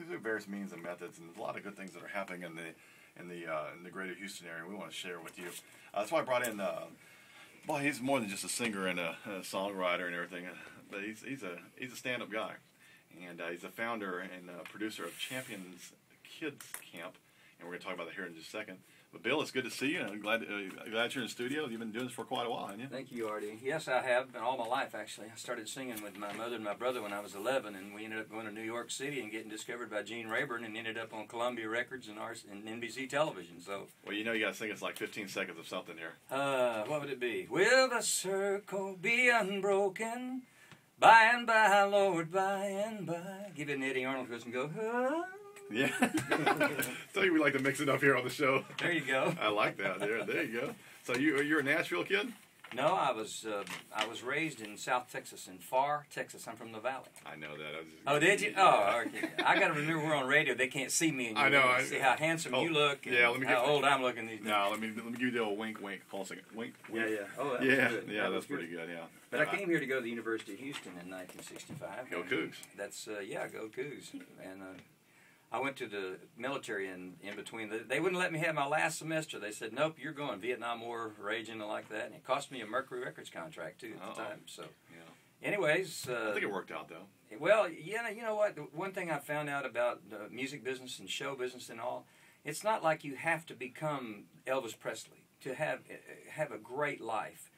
these are various means and methods, and there's a lot of good things that are happening in the greater Houston area. We want to share with you. That's why I brought in. Boy, he's more than just a singer and a songwriter and everything, but he's a stand-up guy, and he's the founder and producer of Champions Kids Camp, and we're going to talk about that here in just a second. But Bill, it's good to see you. I'm glad you're in the studio. You've been doing this for quite a while, haven't you? Thank you, Artie. Yes, I have. Been all my life, actually. I started singing with my mother and my brother when I was 11, and we ended up going to New York City and getting discovered by Gene Rayburn, and ended up on Columbia Records and NBC Television. So, well, you got to sing us like 15 seconds of something here. What would it be? Will the circle be unbroken? By and by, Lord, by and by. Give it an Eddie Arnold twist and go, huh? Yeah. So we like to mix it up here on the show. There you go. I like that. There you go. So you're a Nashville kid? No, I was raised in South Texas, in Far, Texas. I'm from the Valley. I know that. Oh, did you? Oh, okay. I got to remember we're on radio. They can't see me. And I know. See how handsome you look. And yeah. how old I'm looking these days. No, let me give you the old wink. Hold on a second. Wink. Yeah. Oh, that was good. Yeah, that's pretty good. Yeah. But I came here to go to the University of Houston in 1965. Go Cougs. That's go Cougs. And I went to the military in between. They wouldn't let me have my last semester. They said, nope, you're going. Vietnam War raging and like that. And it cost me a Mercury Records contract, too, at the time. So, anyways. I think it worked out, though. Well, yeah, you know what? The one thing I found out about the music business and show business and all, it's not like you have to become Elvis Presley to have a great life.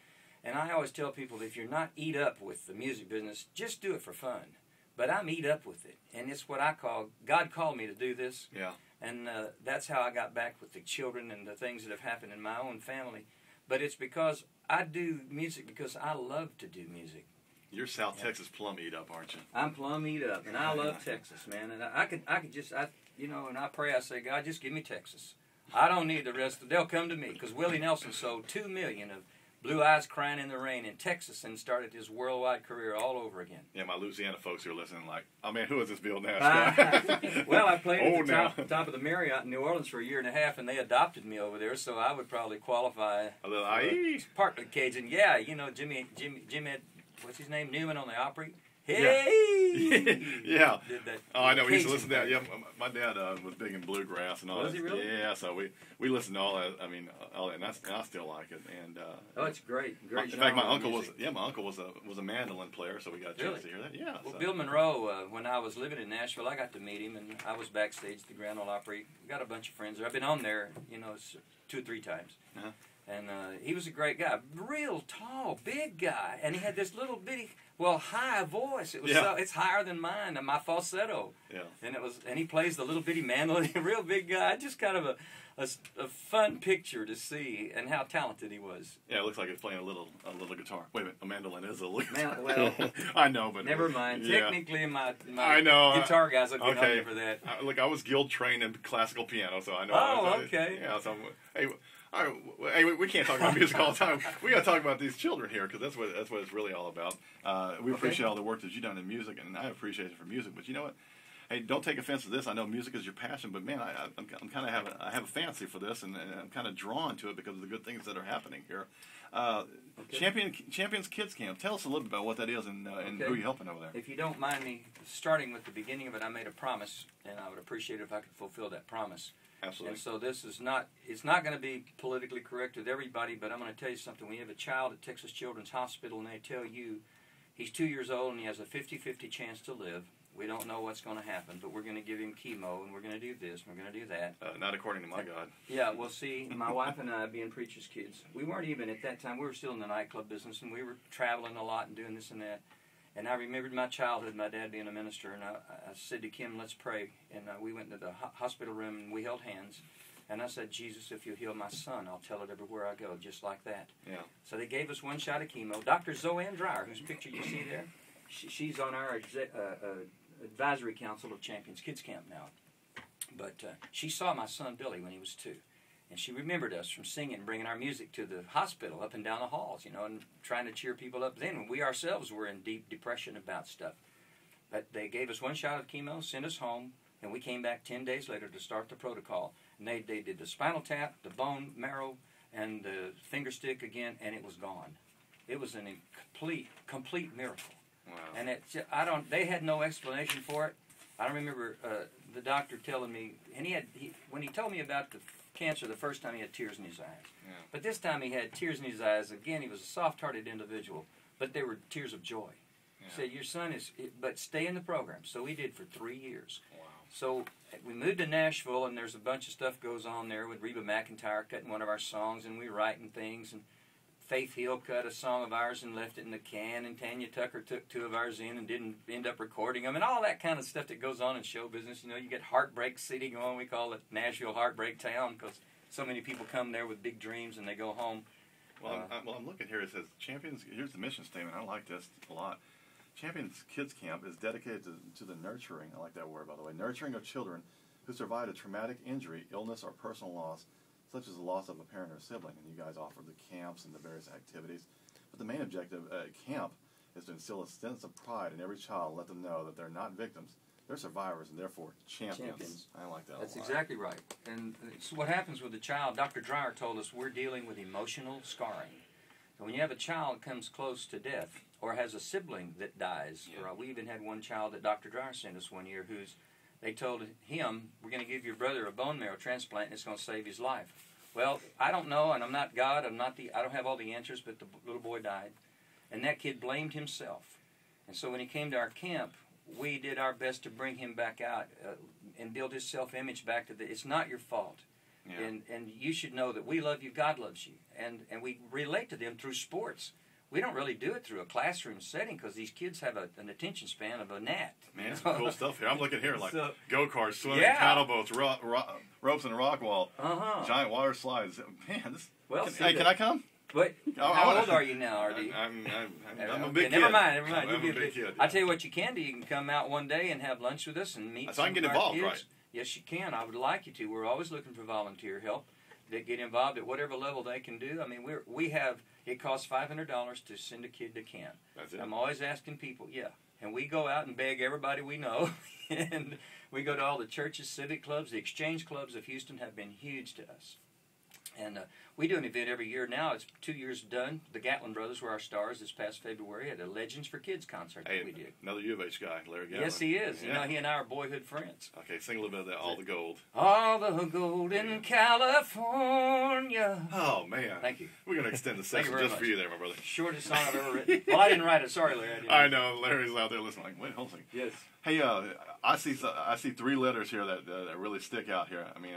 And I always tell people, if you're not eat up with the music business, just do it for fun. But I'm eat up with it, and it's what I call, God called me to do this. Yeah. And that's how I got back with the children and the things that have happened in my own family. But it's because I do music because I love to do music. You're South Texas plum eat up, aren't you? I'm plum eat up, and I love Texas, man. And I could just, and I pray, I say, God, just give me Texas. I don't need the rest. They'll come to me, because Willie Nelson sold 2 million of Blue Eyes Crying in the Rain in Texas and started his worldwide career all over again. Yeah, my Louisiana folks are listening like, oh man, who is this Bill Nash guy? Well, I played at the top of the Marriott in New Orleans for a year and a half, and they adopted me over there, so I would probably qualify. A little IE? Partly Cajun. Yeah, Jimmy had, what's his name, Newman on the Opry? Hey! Yeah. Did that I know. We used to listen to that. Yeah, my dad was big in bluegrass and all that. Was he really? Yeah, so we listened to all that. I mean, and I still like it. And it's great. In fact, my uncle was a mandolin player, so we got a chance to hear that. Yeah. Well, Bill Monroe, when I was living in Nashville, I got to meet him, and I was backstage at the Grand Ole Opry. Got a bunch of friends there. I've been on there, 2 or 3 times. Uh-huh. And he was a great guy, real tall, big guy, and he had this little bitty, high voice. It was it's higher than mine, and my falsetto. Yeah. And he plays the little bitty mandolin, a real big guy. Just kind of a fun picture to see, and how talented he was. Yeah, it looks like he's playing a little guitar. Wait a minute, a mandolin is a little guitar. Well, I know, but never mind. Yeah. Technically, my I know. guitar guys will get on you for that. Look, I was guild trained in classical piano, so I know. Oh, okay. Yeah, so hey. All right, we can't talk about music all the time. We got to talk about these children here, because that's what it's really all about. We appreciate all the work that you've done in music, and I appreciate it for music. But you know what? Hey, don't take offense to this. I know music is your passion, but man, I'm kind of I have a fancy for this, and I'm kind of drawn to it because of the good things that are happening here. Champions Kids Camp. Tell us a little bit about what that is and who you're helping over there. If you don't mind me starting with the beginning of it, I made a promise, and I would appreciate it if I could fulfill that promise. Absolutely. And so this is it's not going to be politically correct with everybody, but I'm going to tell you something. We have a child at Texas Children's Hospital, and they tell you he's 2 years old and he has a 50-50 chance to live. We don't know what's going to happen, but we're going to give him chemo, and we're going to do this, and we're going to do that. Not according to my God. Yeah, well, see, my wife and I, being preachers' kids, we weren't even at that time. We were still in the nightclub business, and we were traveling a lot and doing this and that. And I remembered my childhood, my dad being a minister, and I said to Kim, let's pray. And we went into the hospital room, and we held hands. And I said, Jesus, if you heal my son, I'll tell it everywhere I go, just like that. Yeah. So they gave us 1 shot of chemo. Dr. Zoanne Dreyer, whose picture you see there, she's on our advisory council of Champions Kids Camp now. But she saw my son Billy when he was 2. And she remembered us from singing and bringing our music to the hospital up and down the halls, and trying to cheer people up then when we ourselves were in deep depression about stuff. But they gave us 1 shot of chemo, sent us home, and we came back 10 days later to start the protocol. And they did the spinal tap, the bone marrow, and the finger stick again, and it was gone. It was a complete miracle. Wow. And they had no explanation for it. I remember the doctor telling me, and when he told me about the cancer the first time, he had tears in his eyes. Yeah. But this time he had tears in his eyes. Again, he was a soft-hearted individual, but they were tears of joy. Yeah. He said, your son is, but stay in the program. So we did for 3 years. Wow. So we moved to Nashville, and there's a bunch of stuff goes on there with Reba McEntire cutting one of our songs, and we writing things, and Faith Hill cut a song of ours and left it in the can, and Tanya Tucker took 2 of ours in and didn't end up recording them, and all that kind of stuff that goes on in show business. You know, you get Heartbreak City going. We call it Nashville Heartbreak Town because so many people come there with big dreams and they go home. Well, I'm looking here. It says Champions. Here's the mission statement. I like this a lot. Champions Kids Camp is dedicated to the nurturing. I like that word, by the way. Nurturing of children who survived a traumatic injury, illness, or personal loss, such as the loss of a parent or sibling. And you guys offer the camps and the various activities. But the main objective at camp is to instill a sense of pride in every child, let them know that they're not victims, they're survivors, and therefore champions. I like that That's a lot. exactly right. And it's what happens with the child. Dr. Dreyer told us we're dealing with emotional scarring. And when you have a child that comes close to death or has a sibling that dies, Yeah. or we even had one child that Dr. Dreyer sent us one year they told him, we're going to give your brother a bone marrow transplant and it's going to save his life. Well, I don't know, and I'm not God, I don't have all the answers, but the little boy died. And that kid blamed himself. And so when he came to our camp, we did our best to bring him back out and build his self-image back to it's not your fault. Yeah. And you should know that we love you, God loves you. And we relate to them through sports. We don't really do it through a classroom setting because these kids have an attention span of a gnat. Man, some cool stuff here. I'm looking here like So, go-karts, swimming, yeah. paddle boats, ropes and a rock wall, Uh-huh. giant water slides. Man, this. Well, Can I come? But how old are you now, Artie? I'm a Okay, big kid. never mind. I'm You a be big kid. I tell you what you can do. You can come out one day and have lunch with us and meet So I can some get of our involved, kids. right? Yes, you can. I would like you to. We're always looking for volunteer help that get involved at whatever level they can do. I mean, we have, it costs $500 to send a kid to camp. That's it. I'm always asking people, yeah. And we go out and beg everybody we know. And we go to all the churches, civic clubs. The exchange clubs of Houston have been huge to us. And we do an event every year now. It's 2 years done. The Gatlin brothers were our stars this past February at a Legends for Kids concert that we did. Another U of H guy, Larry Gatlin. Yes, he is. Yeah. You know, he and I are boyhood friends. Okay, sing a little bit of that, All the Gold. All the gold in California. Oh, man. Thank you. We're going to extend the Thank you session very just for much. you there, my brother. Shortest song I've ever written. Well, I didn't write it. Sorry, Larry. I know. Larry's out there listening like, wait, hold on a second. Yes. Hey, I see 3 letters here that really stick out here. I mean,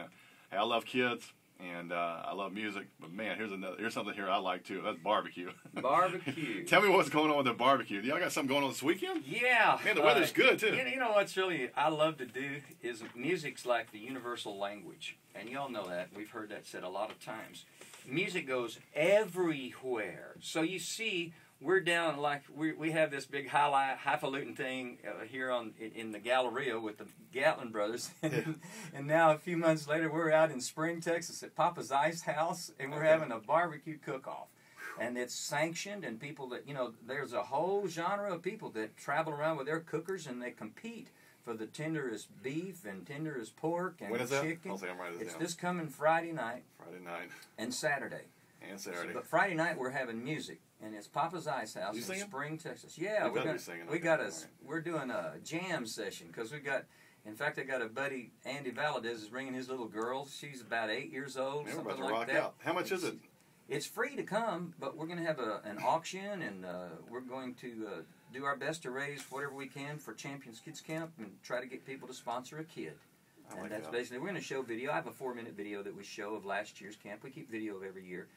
hey, I love kids. And I love music, but man, here's something here I like too. That's barbecue. Barbecue. Tell me what's going on with the barbecue. Y'all got something going on this weekend? Yeah. Man, the weather's good too. You know what's really I love to do is music's like the universal language, and y'all know that. We've heard that said a lot of times. Music goes everywhere. So you see, we're down like we have this big highfalutin thing here in the Galleria with the Gatlin brothers, and now a few months later we're out in Spring, Texas at Papa's Ice House, and we're having a barbecue cook-off, and it's sanctioned, and people that there's a whole genre of people that travel around with their cookers and they compete for the tenderest beef and tenderest pork and When is that? chicken. I'll say I'm writing this It's down. this coming Friday night Friday night and Saturday. and Saturday. But Friday night we're having music, and it's Papa's Ice House You in singing? Spring, Texas. Yeah, You we're better gonna, be singing. we Okay, got all right. we're doing a jam session because we got. In fact, I got a buddy, Andy Valadez, is bringing his little girl. She's about 8 years old, Man, we're something about to like rock that. out. How much is it? It's free to come, but we're going to have an auction, and we're going to do our best to raise whatever we can for Champions Kids Camp and try to get people to sponsor a kid. I And like that's that. basically, we're going to show video. I have a 4-minute video that we show of last year's camp. We keep video of every year.